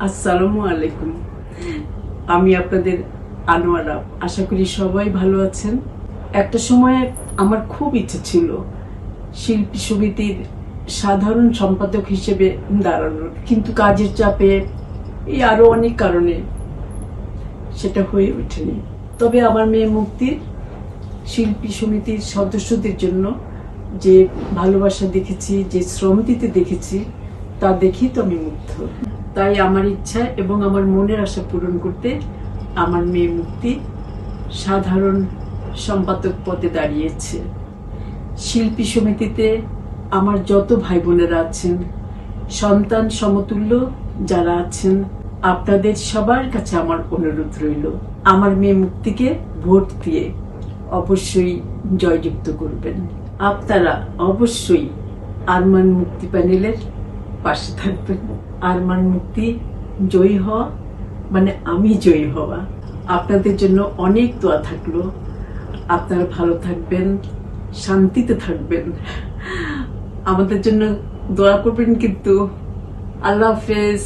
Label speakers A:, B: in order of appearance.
A: আসসালামু আলাইকুম। আমি আপনাদের আনোয়ারা। আশা করি সবাই ভালো আছেন। একটা সময় আমার খুব ইচ্ছে ছিল শিল্পী সমিতির সাধারণ সম্পাদক হিসেবে দাঁড়ানোর, কিন্তু কাজের চাপে এই আরো অনেক কারণে সেটা হয়ে ওঠেনি। তবে আমার মেয়ে মুক্তির শিল্পী সমিতির সদস্যদের জন্য যে ভালোবাসা দেখেছি, যে শ্রম দিতে দেখেছি, তা দেখেই তো আমি মুগ্ধ। তাই আমার ইচ্ছা এবং আমার মনের আশা পূরণ করতে আমার মেয়ে মুক্তি সাধারণ সম্পাদক পদে দাঁড়িয়েছে। শিল্পী সমিতিতে আমার যত ভাই বোনেরা আছেন, সন্তান সমতুল্য যারা আছেন, আপনাদের সবার কাছে আমার অনুরোধ রইল, আমার মেয়ে মুক্তিকে ভোট দিয়ে অবশ্যই জয়যুক্ত করবেন। আপনারা অবশ্যই আরমান মুক্তি প্যানেলের পাশে থাকবেন। আরমান মুক্তি জয়ী হওয়া মানে আমি জয়ী হওয়া। আপনাদের জন্য অনেক দোয়া থাকলো। আপনারা ভালো থাকবেন, শান্তিতে থাকবেন, আমাদের জন্য দোয়া করবেন কিন্তু। আল্লাহ হাফেজ।